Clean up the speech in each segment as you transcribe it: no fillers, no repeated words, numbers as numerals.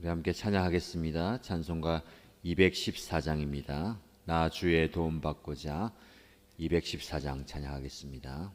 우리 함께 찬양하겠습니다. 찬송가 214장입니다. 나 주의 도움 받고자 214장 찬양하겠습니다.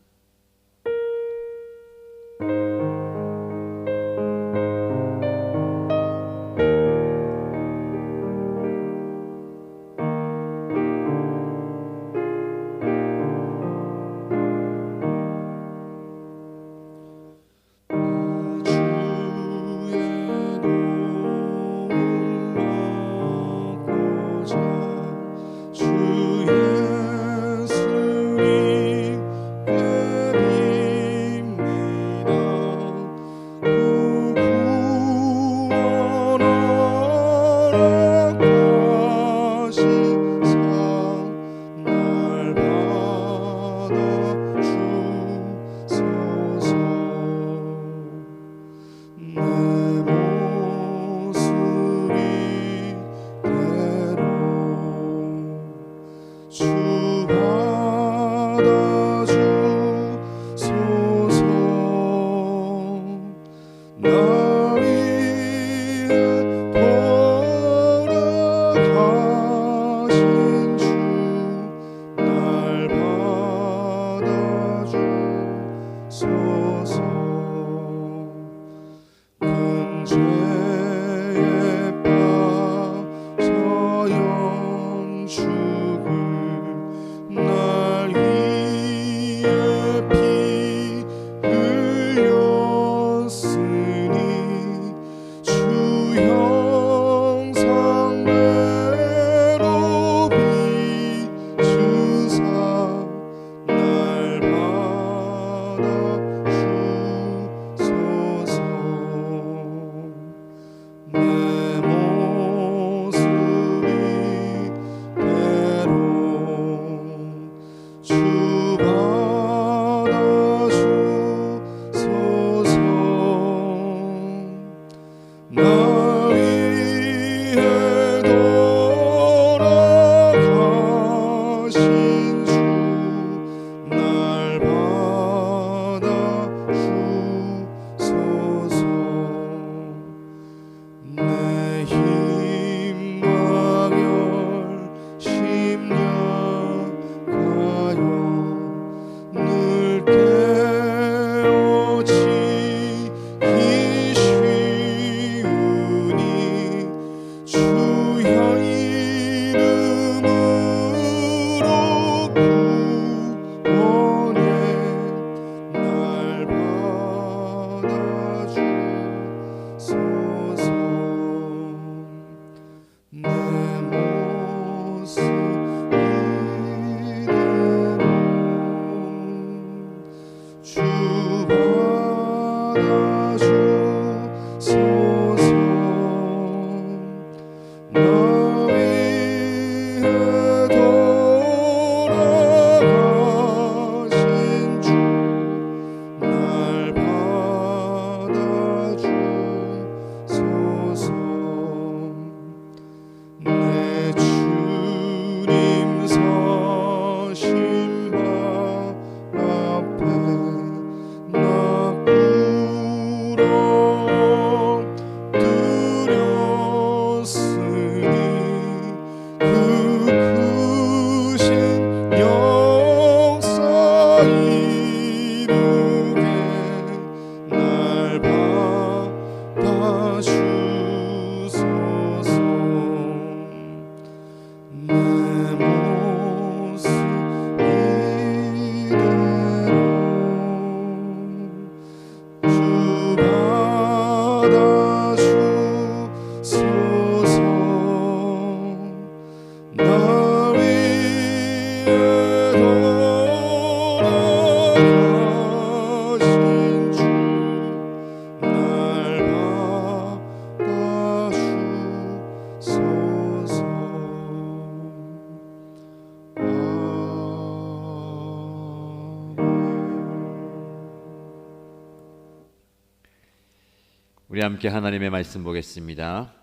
우리 함께 하나님의 말씀 보겠습니다.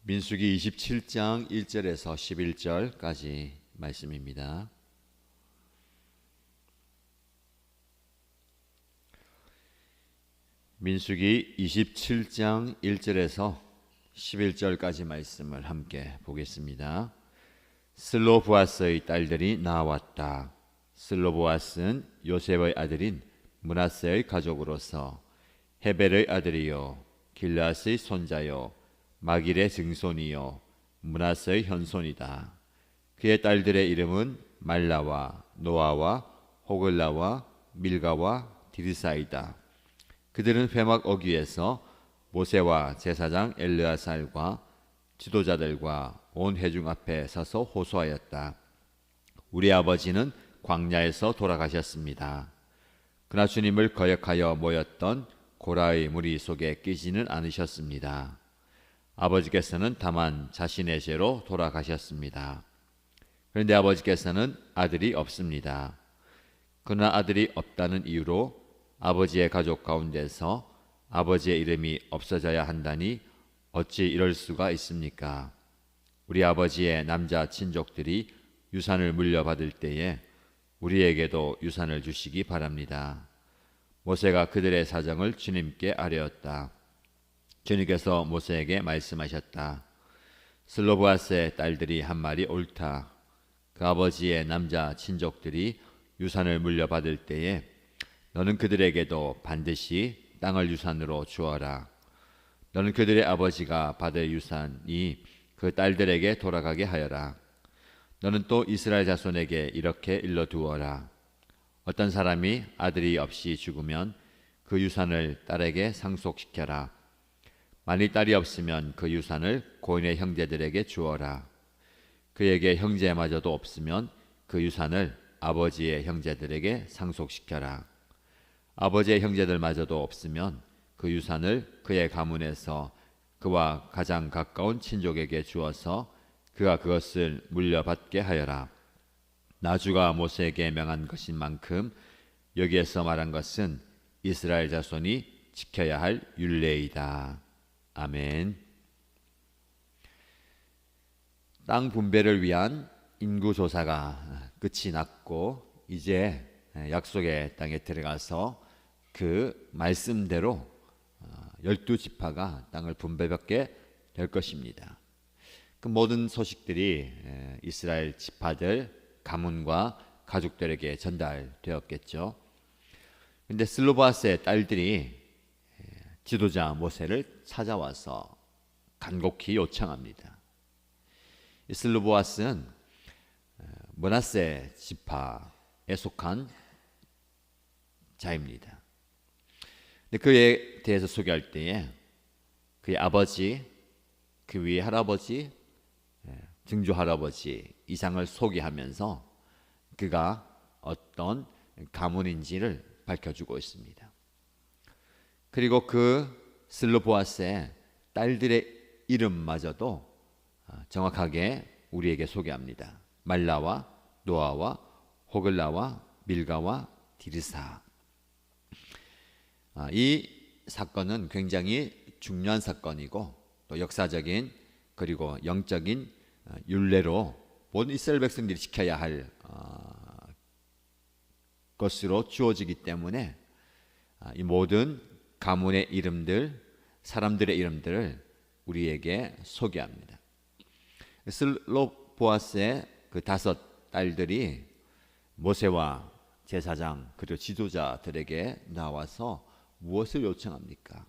민수기 27장 1절에서 11절까지 말씀입니다. 민수기 27장 1절에서 11절까지 말씀을 함께 보겠습니다. 슬로보아스의 딸들이 나왔다. 슬로보아스는 요셉의 아들인 므낫세의 가족으로서 헤벨의 아들이요 길앗의 손자요 마길의 증손이요 므낫세의 현손이다. 그의 딸들의 이름은 말라와 노아와 호글라와 밀가와 디르사이다. 그들은 회막 어귀에서 모세와 제사장 엘르아살과 지도자들과 온 회중 앞에 서서 호소하였다. 우리 아버지는 광야에서 돌아가셨습니다. 그러나 주님을 거역하여 모였던 고라의 무리 속에 끼지는 않으셨습니다. 아버지께서는 다만 자신의 죄로 돌아가셨습니다. 그런데 아버지께서는 아들이 없습니다. 그러나 아들이 없다는 이유로 아버지의 가족 가운데서 아버지의 이름이 없어져야 한다니 어찌 이럴 수가 있습니까? 우리 아버지의 남자 친족들이 유산을 물려받을 때에 우리에게도 유산을 주시기 바랍니다. 모세가 그들의 사정을 주님께 아뢰었다. 주님께서 모세에게 말씀하셨다. 슬로보아스의 딸들이 한 말이 옳다. 그 아버지의 남자 친족들이 유산을 물려받을 때에 너는 그들에게도 반드시 땅을 유산으로 주어라. 너는 그들의 아버지가 받을 유산이 그 딸들에게 돌아가게 하여라. 너는 또 이스라엘 자손에게 이렇게 일러두어라. 어떤 사람이 아들이 없이 죽으면 그 유산을 딸에게 상속시켜라. 만일 딸이 없으면 그 유산을 고인의 형제들에게 주어라. 그에게 형제마저도 없으면 그 유산을 아버지의 형제들에게 상속시켜라. 아버지의 형제들마저도 없으면 그 유산을 그의 가문에서 그와 가장 가까운 친족에게 주어서 그가 그것을 물려받게 하여라. 나 주가 모세에게 명한 것인 만큼 여기에서 말한 것은 이스라엘 자손이 지켜야 할 율례이다. 아멘. 땅 분배를 위한 인구조사가 끝이 났고 이제 약속의 땅에 들어가서 그 말씀대로 12지파가 땅을 분배받게 될 것입니다. 그 모든 소식들이 이스라엘 지파들 가문과 가족들에게 전달되었겠죠. 그런데 슬로바스의 딸들이 지도자 모세를 찾아와서 간곡히 요청합니다. 슬로보아스는 므낫세 지파에 속한 자입니다. 근데 그에 대해서 소개할 때에 그의 아버지, 그 위에 할아버지, 증조 할아버지 이상을 소개하면서 그가 어떤 가문인지를 밝혀주고 있습니다. 그리고 그 슬로보아스의 딸들의 이름마저도 정확하게 우리에게 소개합니다. 말라와 노아와 호글라와 밀가와 디르사. 이 사건은 굉장히 중요한 사건이고 또 역사적인 그리고 영적인 율례로 모든 이스라엘 백성들이 지켜야 할 것으로 주어지기 때문에 이 모든 가문의 이름들, 사람들의 이름들을 우리에게 소개합니다. 슬로보아스의 그 5 딸들이 모세와 제사장 그리고 지도자들에게 나와서 무엇을 요청합니까?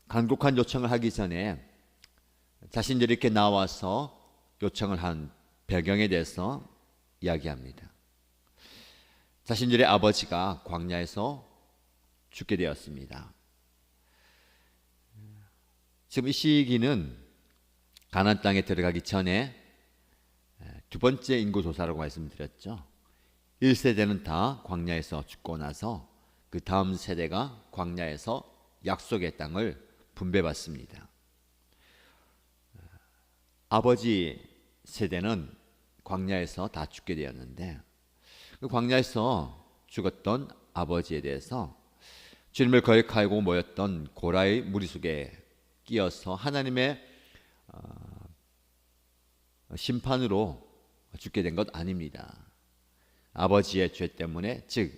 간곡한 요청을 하기 전에 자신들이 이렇게 나와서 요청을 한 배경에 대해서 이야기합니다. 자신들의 아버지가 광야에서 죽게 되었습니다. 지금 이 시기는 가나안 땅에 들어가기 전에 2번째 인구조사라고 말씀드렸죠. 1세대는 다 광야에서 죽고 나서 그 다음 세대가 광야에서 약속의 땅을 분배받습니다. 아버지 세대는 광야에서 다 죽게 되었는데 그 광야에서 죽었던 아버지에 대해서 주님을 거역하고 모였던 고라의 무리 속에 끼어서 하나님의 심판으로 죽게 된 것 아닙니다. 아버지의 죄 때문에 즉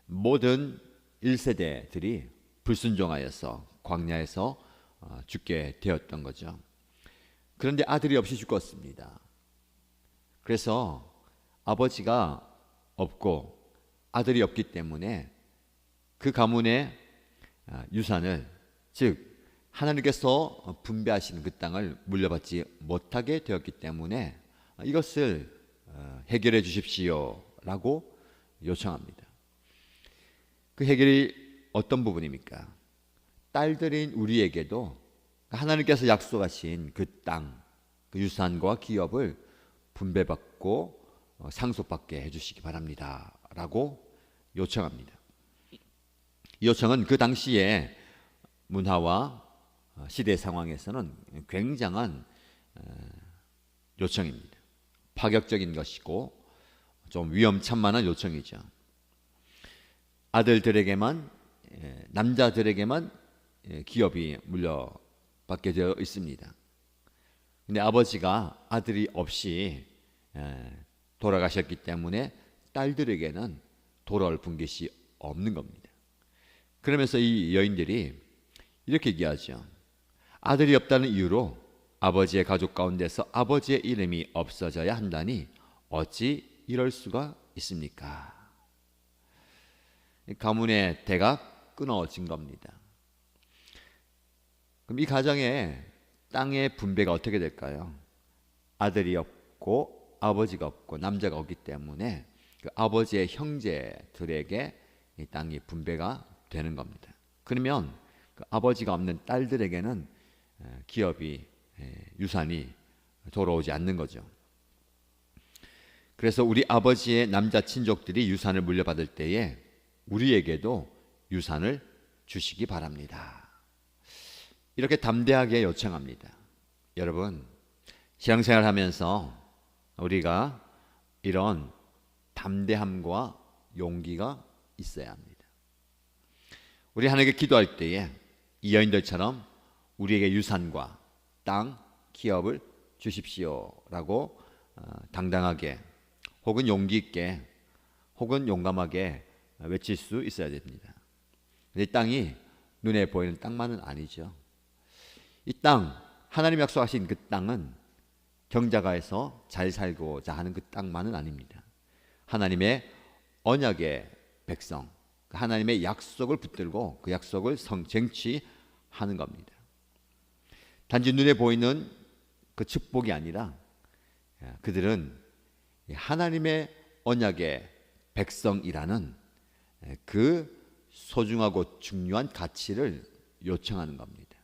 모든 1세대들이 불순종하여서 광야에서 죽게 되었던 거죠. 그런데 아들이 없이 죽었습니다. 그래서 아버지가 없고 아들이 없기 때문에 그 가문의 유산을, 즉 하나님께서 분배하시는 그 땅을 물려받지 못하게 되었기 때문에 이것을 해결해 주십시오라고 요청합니다. 그 해결이 어떤 부분입니까? 딸들인 우리에게도 하나님께서 약속하신 그 땅, 그 유산과 기업을 분배받고 상속받게 해주시기 바랍니다 라고 요청합니다. 이 요청은 그 당시의 문화와 시대 상황에서는 굉장한 요청입니다. 파격적인 것이고 좀 위험천만한 요청이죠. 아들들에게만, 남자들에게만 기업이 물려받게 되어 있습니다. 근데 아버지가 아들이 없이 돌아가셨기 때문에 딸들에게는 돌아올 분깃이 없는 겁니다. 그러면서 이 여인들이 이렇게 얘기하죠. 아들이 없다는 이유로 아버지의 가족 가운데서 아버지의 이름이 없어져야 한다니 어찌 이럴 수가 있습니까? 가문의 대가 끊어진 겁니다. 그럼 이 가정에 땅의 분배가 어떻게 될까요? 아들이 없고 아버지가 없고 남자가 없기 때문에 그 아버지의 형제들에게 이 땅이 분배가 되는 겁니다. 그러면 그 아버지가 없는 딸들에게는 기업이, 유산이 돌아오지 않는 거죠. 그래서 우리 아버지의 남자 친족들이 유산을 물려받을 때에 우리에게도 유산을 주시기 바랍니다. 이렇게 담대하게 요청합니다. 여러분, 신앙생활 하면서 우리가 이런 담대함과 용기가 있어야 합니다. 우리 하나님께 기도할 때에 이 여인들처럼 우리에게 유산과 땅, 기업을 주십시오라고 당당하게 혹은 용기 있게 혹은 용감하게 외칠 수 있어야 됩니다. 이 땅이 눈에 보이는 땅만은 아니죠. 이 땅, 하나님 약속하신 그 땅은 경자가에서 잘 살고자 하는 그 땅만은 아닙니다. 하나님의 언약의 백성, 하나님의 약속을 붙들고 그 약속을 쟁취하는 겁니다. 단지 눈에 보이는 그 축복이 아니라 그들은 하나님의 언약의 백성이라는 그 소중하고 중요한 가치를 요청하는 겁니다.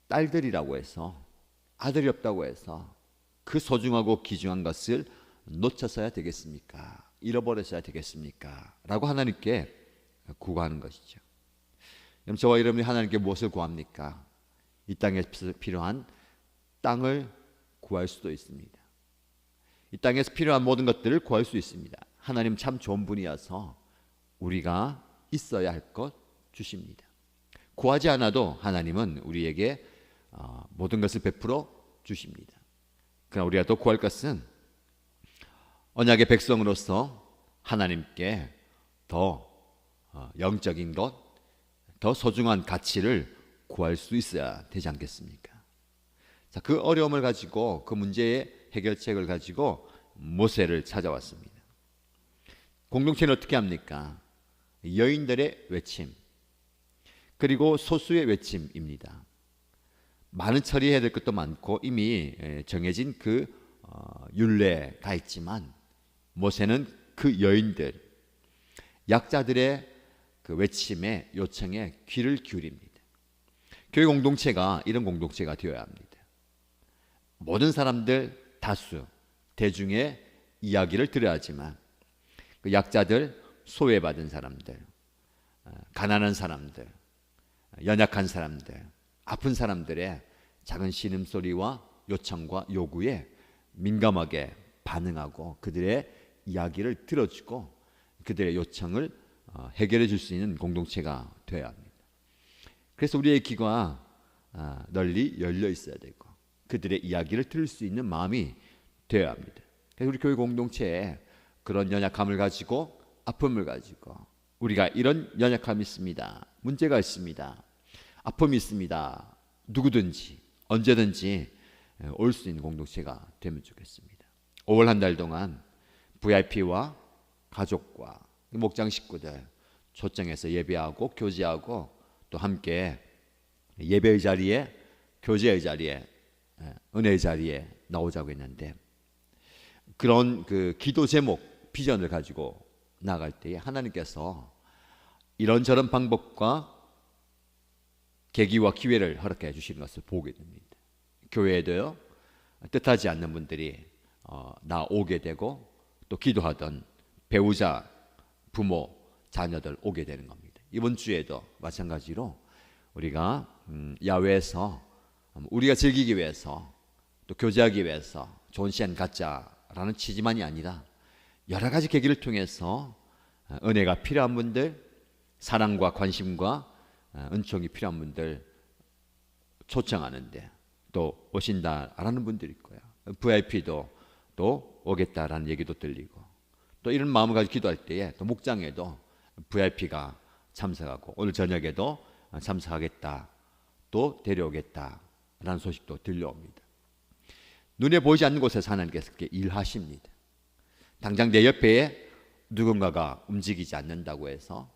딸들이라고 해서, 아들이 없다고 해서 그 소중하고 귀중한 것을 놓쳤어야 되겠습니까? 잃어버렸어야 되겠습니까? 라고 하나님께 구하는 것이죠. 그럼 저와 여러분이 하나님께 무엇을 구합니까? 이 땅에서 필요한 땅을 구할 수도 있습니다. 이 땅에서 필요한 모든 것들을 구할 수 있습니다. 하나님 참 좋은 분이어서 우리가 있어야 할 것 주십니다. 구하지 않아도 하나님은 우리에게 모든 것을 베풀어 주십니다. 그러나 우리가 또 구할 것은 언약의 백성으로서 하나님께 더 영적인 것, 더 소중한 가치를 구할 수 있어야 되지 않겠습니까? 자, 그 어려움을 가지고 그 문제의 해결책을 가지고 모세를 찾아왔습니다. 공동체는 어떻게 합니까? 여인들의 외침 그리고 소수의 외침입니다. 많은 처리해야 될 것도 많고 이미 정해진 그 율례가 있지만 모세는 그 여인들, 약자들의 그 외침에 요청에 귀를 기울입니다. 교회 공동체가 이런 공동체가 되어야 합니다. 모든 사람들, 다수, 대중의 이야기를 들어야 하지만 그 약자들, 소외받은 사람들, 가난한 사람들, 연약한 사람들, 아픈 사람들의 작은 신음소리와 요청과 요구에 민감하게 반응하고 그들의 이야기를 들어주고 그들의 요청을 해결해 줄 수 있는 공동체가 되어야 합니다. 그래서 우리의 귀가 널리 열려 있어야 되고 그들의 이야기를 들을 수 있는 마음이 되어야 합니다. 그래서 우리 교회 공동체에 그런 연약함을 가지고 아픔을 가지고 우리가 이런 연약함이 있습니다. 문제가 있습니다. 아픔이 있습니다. 누구든지 언제든지 올 수 있는 공동체가 되면 좋겠습니다. 5월 한 달 동안 VIP와 가족과 목장 식구들 초청해서 예배하고 교제하고 또 함께 예배의 자리에, 교제의 자리에, 은혜의 자리에 나오자고 했는데, 그런 그 기도 제목, 비전을 가지고 나갈 때에 하나님께서 이런저런 방법과 계기와 기회를 허락해 주시는 것을 보게 됩니다. 교회에도요, 뜻하지 않는 분들이 나오게 되고, 또 기도하던 배우자, 부모, 자녀들 오게 되는 겁니다. 이번 주에도 마찬가지로 우리가 야외에서 우리가 즐기기 위해서 또 교제하기 위해서 좋은 시간 갖자라는 취지만이 아니라 여러 가지 계기를 통해서 은혜가 필요한 분들, 사랑과 관심과 은총이 필요한 분들 초청하는데 또 오신다라는 분들이 있고요. VIP도 또 오겠다라는 얘기도 들리고, 또 이런 마음을 가지고 기도할 때에 또 목장에도 VIP가 참석하고 오늘 저녁에도 참석하겠다, 또 데려오겠다라는 소식도 들려옵니다. 눈에 보이지 않는 곳에서 하나님께서 그렇게 일하십니다. 당장 내 옆에 누군가가 움직이지 않는다고 해서,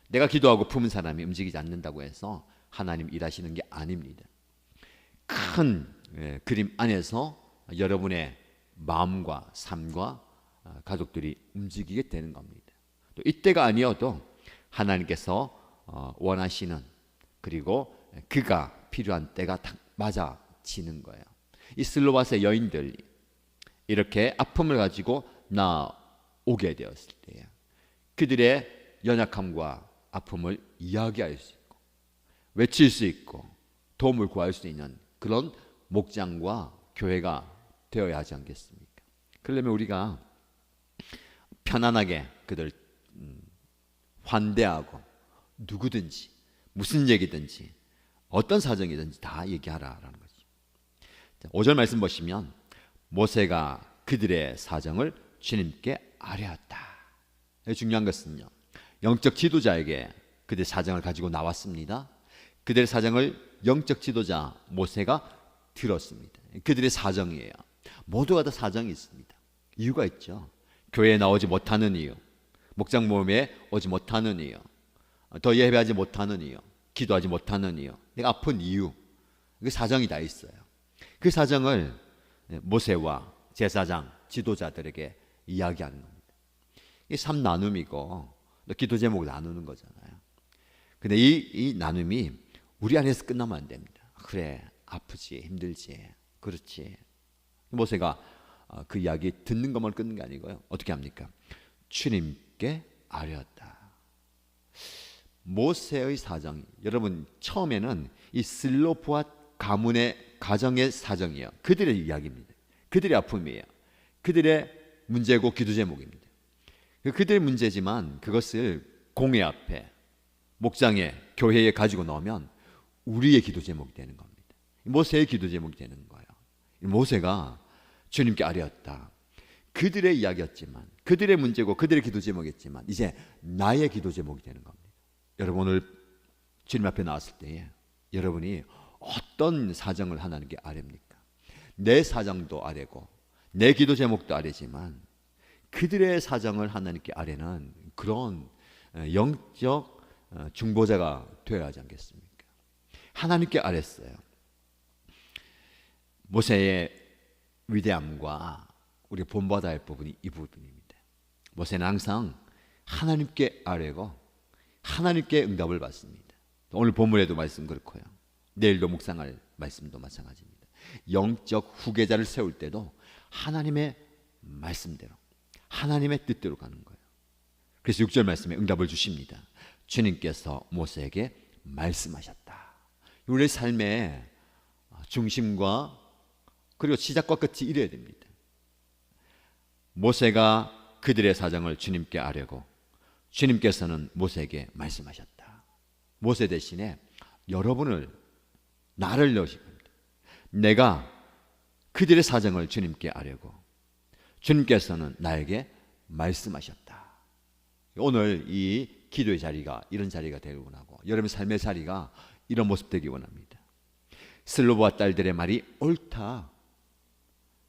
내가 기도하고 품은 사람이 움직이지 않는다고 해서 하나님 일하시는 게 아닙니다. 큰 그림 안에서 여러분의 마음과 삶과 가족들이 움직이게 되는 겁니다. 또 이때가 아니어도 하나님께서 원하시는, 그리고 그가 필요한 때가 딱 맞아지는 거예요. 이 슬로바스의 여인들이 이렇게 아픔을 가지고 나오게 되었을 때에 그들의 연약함과 아픔을 이야기할 수 있고 외칠 수 있고 도움을 구할 수 있는 그런 목장과 교회가 되어야 하지 않겠습니까? 그러려면 우리가 편안하게 그들 환대하고 누구든지 무슨 얘기든지 어떤 사정이든지 다 얘기하라라는 거죠. 5절 말씀 보시면 모세가 그들의 사정을 주님께 아뢰었다. 중요한 것은요, 영적 지도자에게 그들의 사정을 가지고 나왔습니다. 그들의 사정을 영적 지도자 모세가 들었습니다. 그들의 사정이에요. 모두가 다 사정이 있습니다. 이유가 있죠. 교회에 나오지 못하는 이유, 목장 모임에 오지 못하는 이유, 더 예배하지 못하는 이유, 기도하지 못하는 이유, 내가 아픈 이유, 그 사정이 다 있어요. 그 사정을 모세와 제사장, 지도자들에게 이야기하는 겁니다. 이게 3나눔이고 기도 제목을 나누는 거잖아요. 근데 이 나눔이 우리 안에서 끝나면 안 됩니다. 그래, 아프지, 힘들지, 그렇지. 모세가 그 이야기 듣는 것만 끊는 게 아니고요. 어떻게 합니까? 주님께 아뢰었다. 모세의 사정, 여러분 처음에는 이 슬로프와 가문의 가정의 사정이에요. 그들의 이야기입니다. 그들의 아픔이에요. 그들의 문제고 기도 제목입니다. 그들의 문제지만 그것을 공회 앞에, 목장에, 교회에 가지고 나오면 우리의 기도 제목이 되는 겁니다. 모세의 기도 제목이 되는 거예요. 모세가 주님께 아뢰었다. 그들의 이야기였지만, 그들의 문제고 그들의 기도 제목이었지만 이제 나의 기도 제목이 되는 겁니다. 여러분 오늘 주님 앞에 나왔을 때에 여러분이 어떤 사정을 하나님께 아뢰입니까? 내 사정도 아뢰고 내 기도 제목도 아뢰지만 그들의 사정을 하나님께 아뢰는 그런 영적 중보자가 되어야 하지 않겠습니까? 하나님께 아뢰었어요. 모세의 위대함과 우리가 본받아야 할 부분이 이 부분입니다. 모세는 항상 하나님께 아뢰고 하나님께 응답을 받습니다. 오늘 본문에도 말씀 그렇고요. 내일도 묵상할 말씀도 마찬가지입니다. 영적 후계자를 세울 때도 하나님의 말씀대로, 하나님의 뜻대로 가는 거예요. 그래서 6절 말씀에 응답을 주십니다. 주님께서 모세에게 말씀하셨다. 우리의 삶의 중심과 그리고 시작과 끝이 이래야 됩니다. 모세가 그들의 사정을 주님께 아뢰고 주님께서는 모세에게 말씀하셨다. 모세 대신에 여러분을, 나를 넣으실 겁니다. 내가 그들의 사정을 주님께 아뢰고 주님께서는 나에게 말씀하셨다. 오늘 이 기도의 자리가 이런 자리가 되길 원하고 여러분의 삶의 자리가 이런 모습 되기 원합니다. 슬로보와 딸들의 말이 옳다.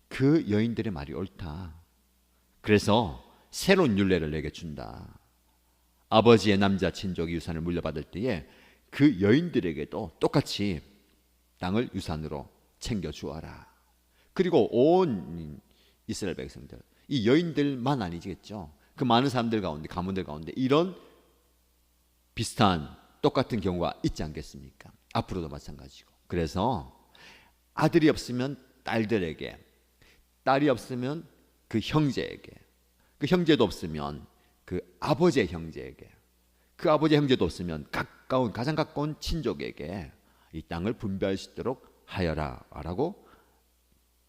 그 여인들의 말이 옳다. 그래서 새로운 율례를 내게 준다. 아버지의 남자 친족이 유산을 물려받을 때에 그 여인들에게도 똑같이 땅을 유산으로 챙겨주어라. 그리고 온 이스라엘 백성들, 이 여인들만 아니겠죠. 그 많은 사람들 가운데, 가문들 가운데 이런 비슷한 똑같은 경우가 있지 않겠습니까? 앞으로도 마찬가지고. 그래서 아들이 없으면 딸들에게, 딸이 없으면 그 형제에게, 그 형제도 없으면 그 아버지의 형제에게, 그 아버지의 형제도 없으면 가장 가까운 친족에게 이 땅을 분배할 수 있도록 하여라 라고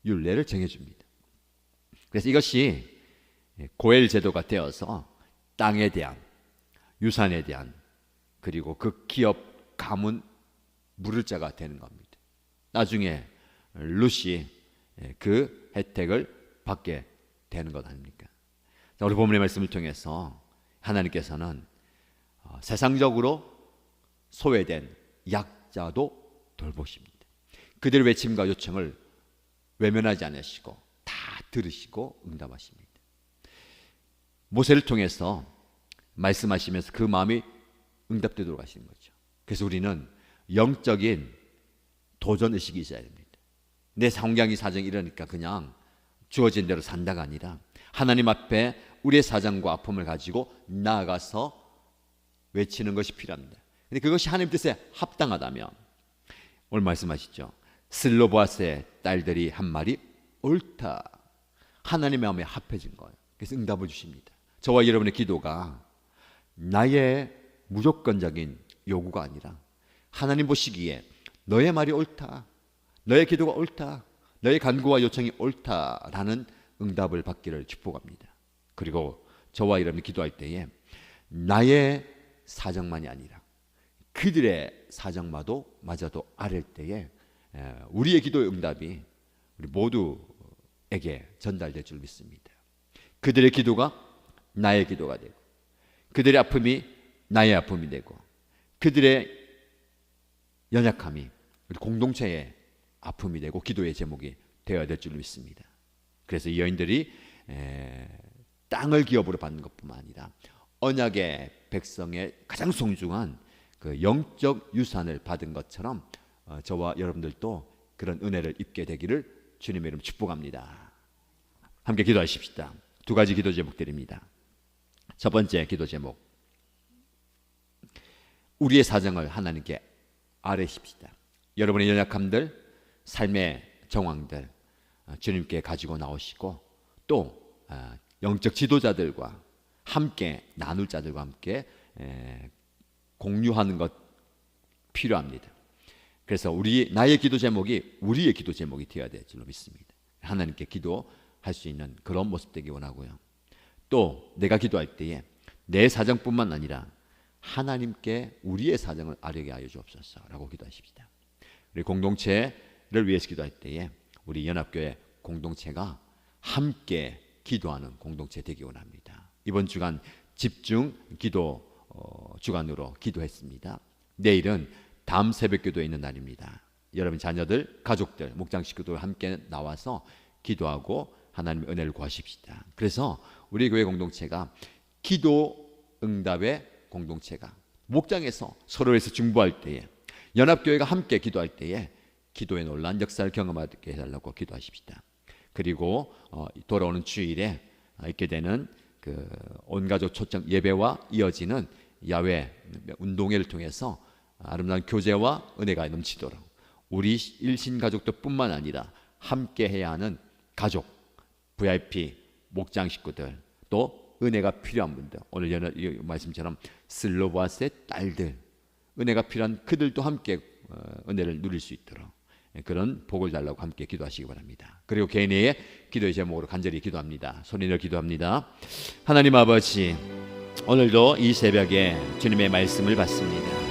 율례를 정해줍니다. 그래서 이것이 고엘 제도가 되어서 땅에 대한, 유산에 대한, 그리고 그 기업 가문 물을 자가 되는 겁니다. 나중에 룻이 그 혜택을 받게 되는 것 아닙니까? 자, 우리 본문의 말씀을 통해서 하나님께서는 세상적으로 소외된 약자도 돌보십니다. 그들의 외침과 요청을 외면하지 않으시고 다 들으시고 응답하십니다. 모세를 통해서 말씀하시면서 그 마음이 응답되도록 하시는 거죠. 그래서 우리는 영적인 도전의식이 있어야 됩니다. 내 환경이 사정이 이러니까 그냥 주어진 대로 산다가 아니라 하나님 앞에 우리의 사정과 아픔을 가지고 나아가서 외치는 것이 필요합니다. 근데 그것이 하나님 뜻에 합당하다면 오늘 말씀하시죠. 슬로보아스의 딸들이 한 말이 옳다. 하나님의 마음에 합해진 거예요. 그래서 응답을 주십니다. 저와 여러분의 기도가 나의 무조건적인 요구가 아니라 하나님 보시기에 너의 말이 옳다, 너의 기도가 옳다, 너의 간구와 요청이 옳다라는 응답을 받기를 축복합니다. 그리고 저와 여러분이 기도할 때에 나의 사정만이 아니라 그들의 사정마저도 아랠 때에 우리의 기도의 응답이 우리 모두에게 전달될 줄 믿습니다. 그들의 기도가 나의 기도가 되고 그들의 아픔이 나의 아픔이 되고 그들의 연약함이 우리 공동체의 아픔이 되고 기도의 제목이 되어야 될 줄 믿습니다. 그래서 이 여인들이 땅을 기업으로 받는 것뿐만 아니라 언약의 백성의 가장 소중한 그 영적 유산을 받은 것처럼 저와 여러분들도 그런 은혜를 입게 되기를 주님의 이름 축복합니다. 함께 기도하십시다. 두 가지 기도 제목 드립니다. 첫 번째 기도 제목, 우리의 사정을 하나님께 아뢰십시다. 여러분의 연약함들, 삶의 정황들 주님께 가지고 나오시고 또 영적 지도자들과 함께 나눌 자들과 함께 공유하는 것 필요합니다. 그래서 나의 기도 제목이 우리의 기도 제목이 되어야 될 줄로 믿습니다. 하나님께 기도할 수 있는 그런 모습 되기 원하고요. 또 내가 기도할 때에 내 사정뿐만 아니라 하나님께 우리의 사정을 아뢰게 하여 주옵소서라고 기도하십시다. 우리 공동체를 위해서 기도할 때에 우리 연합교회 공동체가 함께 기도하는 공동체 되기 원합니다. 이번 주간 집중 기도 주간으로 기도했습니다. 내일은 다음 새벽기도에 있는 날입니다. 여러분 자녀들, 가족들, 목장 식구들 함께 나와서 기도하고 하나님의 은혜를 구하십시다. 그래서 우리 교회 공동체가 기도 응답의 공동체가 목장에서 서로에서 중보할 때에 연합교회가 함께 기도할 때에 기도의 놀라운 역사를 경험하게 해달라고 기도하십시다. 그리고 돌아오는 주일에 있게 되는 그 온가족 초청 예배와 이어지는 야외 운동회를 통해서 아름다운 교제와 은혜가 넘치도록 우리 일신 가족들 뿐만 아니라 함께 해야 하는 가족, VIP, 목장 식구들, 또 은혜가 필요한 분들, 오늘 이 말씀처럼 슬로보아스의 딸들, 은혜가 필요한 그들도 함께 은혜를 누릴 수 있도록 그런 복을 달라고 함께 기도하시기 바랍니다. 그리고 개인의 기도의 제목으로 간절히 기도합니다. 손을 기도합니다. 하나님 아버지, 오늘도 이 새벽에 주님의 말씀을 받습니다.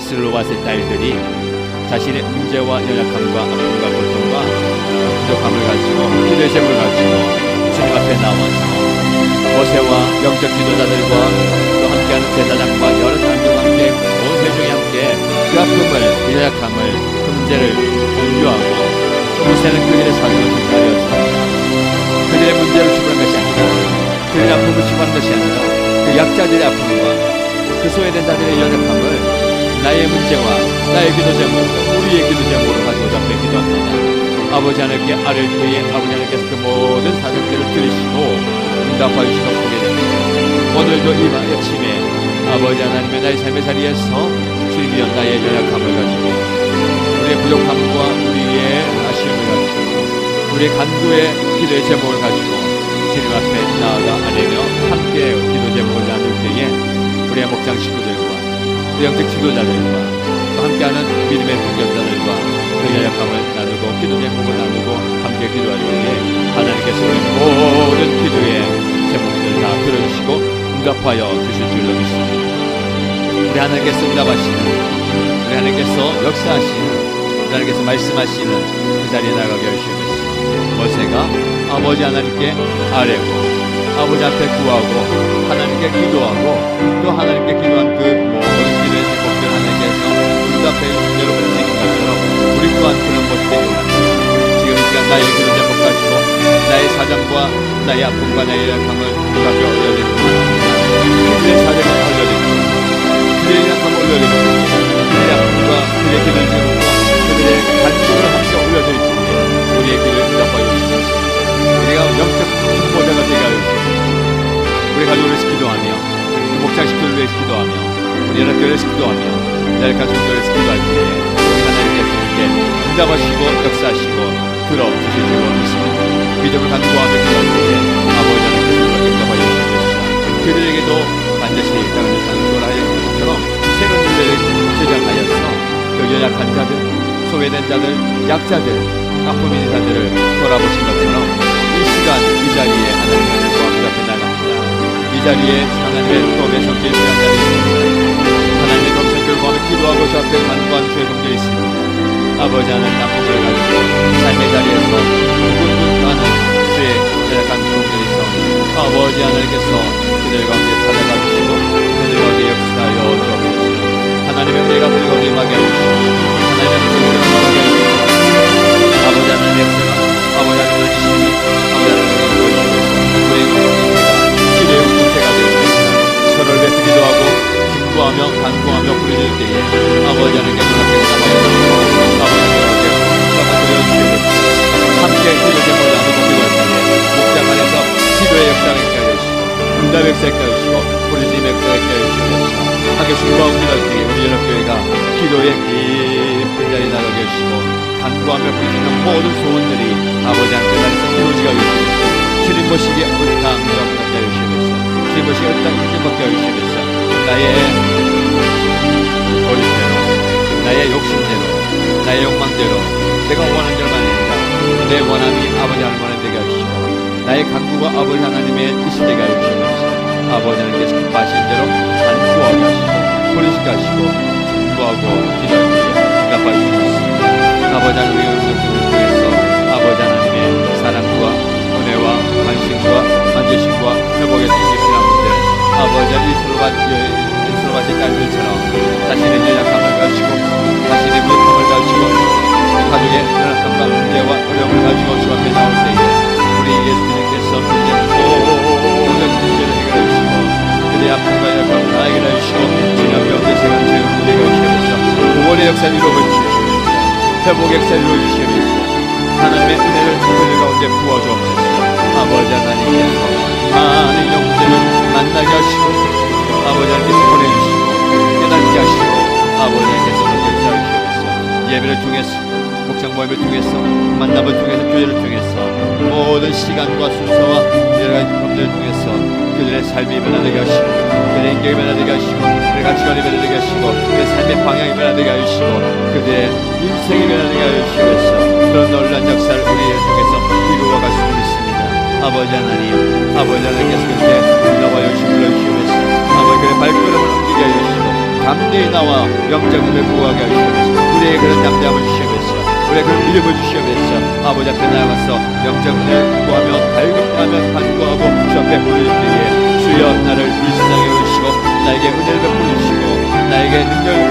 슬로바스의 딸들이 자신의 문제와 연약함과 아픔과 고통과 부족함을 가지고 기도의 제목을 가지고 주님 앞에 나와서 모세와 영적 지도자들과 또 함께 함께하는 제사장과 여러 사람들과 함께 온 회중이 함께 그 아픔을, 그 연약함을, 그 문제를 공유하고 모세는 그들의 사정을 전달하였습니다. 그들의 문제를 주관한 것이 아니라 그들의 아픔을 주관한 것이 아니라 그 약자들의 아픔과 그 소외된 자들의 연약함을 나의 문제와 나의 기도 제목으로, 우리의 기도 제목으로 가지고 앞에 기도합니다. 아버지 하나님께 아뢰 때에 아버지 하나님께서 그 모든 사정들을 들으시고 응답하여 주시고 보게 됩니다. 오늘도 이 아침에 아버지 하나님의 나의 삶의 자리에서 주님이여 나의 연약함을 가지고 우리의 부족함과 우리의 아쉬움을 가지고 우리의 간구의 기도의 제목을 가지고 주님 앞에 나아가 아뢰며 함께 기도 제목을 나눌 때에 우리의 목장 식구들과 우리 영적 지도자들과 또 함께하는 믿음의 동역자들과 그 연약함을 나누고 기도 제목을 나누고 함께 기도할 때에 하나님께서 우리 모든 기도의 제목들 다 들어주시고 응답하여 주실 줄로 믿습니다. 우리 하나님께서 응답하시는, 우리 하나님께서 역사하시는, 우리 하나님께서 말씀하시는 그 자리에 나가게 하시옵소서. 모세가 아버지 하나님께 아뢰고 아버지 앞에 구하고 하나님께 기도하고 또 하나님께 기도한 그 모든 기도의 제목들 하나님께서 응답해 주신 대로 움직인 것처럼 우리 또한 그런 모습 되기 원합니다. 지금 이 시간 나의 기도 제목 가지고 나의 사정과 나의 아픔과 나의 약함을 그 앞에 올려드립니다. 그들의 사정을 올려드립니다. 그들의 약함을 올려드립니다. 그들의 아픔과 그들의 기도를 제목과 그들의 간증을 함께 올려드릴 때에 우리의 기도를 응답하여 주시옵소서. 우리가 영적 중보자가 되게 하여 주시옵소서. 우리 가족을 위해서 기도하며 목장 식구를 위해서 기도하며 우리 연합교회를 위해서 기도하며 나의 가족을 위해서 기도할 때에 우리 하나님께서 우리에게 응답하시고 역사하시고 들어주실 줄 믿습니다. 믿음을 간구하며 기도할 때에 아버지 하나님께서 응답하여 주시옵소서. 그들에게도 반드시 땅을 상속을 하여 주신 것처럼 새로운 일들을 제작하여서 그 연약한 자들, 소외된 자들, 약자들, 아픔 있는 자들을 돌아보신 것처럼 이 시간 이 자리에 하나님의 구함 앞에 나갑니다. 이 자리에 하나님의 도움의 성길 필요한 자리에 있습니다. 하나님의 도움 성길을 구하며 기도하고 저 앞에 간구한 주의 동들이 있습니다. 아버지 하나님 아픔을 가지고 삶의 자리에서 누군가는 주의 연약한 동들이 있어 아버지 하나님께서 그들 가운데 찾아가 주시고 그들 가운데 역사하여 주옵소서. 하나님의 은혜가 그들 가운데 임하게 하시고 하나님의 은혜가 임하게 하시고 아버지 하나님의 역사가 아버지 하나님의 지심이 아버지 하나님의 보여주시고 우리의 공동체가 기도의 공동체가 되었습니다. 서로를 위해서 기도하고 중보하며 간구하며 부르짖을 때에 아버지 하나님께 놀랍게 응답하여 주시고 아버지 하나님께 응답하여 주시옵소서. 함께 기도 제목을 나누고 기도할 때에 목장 안에서 기도의 역사가 있게 하여 주시고 응답의 역사가 있게 하여 주시고 부르짖음의 역사가 있게 하여 주시옵소서. 함께 중보하고 기도할 때에 우리 연합교회가 기도의 깊은 자리에 나가게 해주시고 간구하며 부르짖는 모든 소원들이 아버지 하나님께 나에서 이루어지게 하여 주시옵소서. 주님 모시기에 옳다 응답받게 하여 주시옵소서. 주님 모시기에 옳다 인정받게 하여 주시옵소서. 나의 고집대로 나의 욕심대로 나의 욕망대로 내가 원하는 대로만 아니라 내 원함이 아버지 하나님 원함 되게 하시고 나의 간구가 아버지 하나님의 뜻이 되게 하여 주시옵소서. 아버지 하나님께서 기뻐하시는 대로 간구하게 하시고 부르짖게 하시고 중보하고 기도할 때에 응답하여 주시옵소서. 아버지 하나님의 음성을 통해서 아버지 하나님의 사랑과 은혜와 관심과 만지심과 회복의 뜻이 필요한 분들 아버지 이스로 받은 딸들처럼 자신의 연약함을 가지고 자신의 무력함을 가지고 가족의 연약함과 문제와 어려움을 가지고 주 앞에 나올 때에 우리 예수님께서 그들의 모든 문제를 해결해 주시고 그들의 아픔과 연약함을 다 해결해 주시고 주님 앞에 언제 제가 죄를 문제가 주시면서 구원의 역사를 이루어 주시옵소서. 회복의 역사를 이루어 주시옵소서. 하나님의 은혜를 그들 가운데 부어주옵소서. 아버지 하나님께서 많은 영혼들을 만나게 하시고 아버지 하나님께서 보내주시고 깨닫게 하시고 아버지 하나님께서 역사해 주시옵소서. 예배를 통해서 목장 모임을 통해서 만남을 통해서 교회를 통해서 모든 시간과 순서와 여러 가지 경험들을 통해서 그들의 삶이 변화되게 하시고 그들의 인격이 변화되게 하시고 그들의 가치관이 변화되게 하시고 그들의 삶의 방향이 변화되게 하시고 그들의 인생이 변화되게 하여 주시옵소서. 그런 놀라운 역사를 우리를 통해서 이루어갈 수 있습니다. 아버지 하나님 아버지 하나님께서 그렇게 응답하여 불러주시옵소서. 아버지 그의 발걸음을 움직여 주시고 담대히 나와 영적을 보호하게 하시옵소서. 우리에게 그런 담대함을 주시옵소서. 우리에게 그런 믿음을 주시옵소서. 아버지 앞에 나아가서 영적을 구하며 갈급하며 간구하고 주 앞에 부르짖을 때에 주여 나를 이 세상에 오시고 나에게 은혜를 베풀어 주시고 나에게 능력을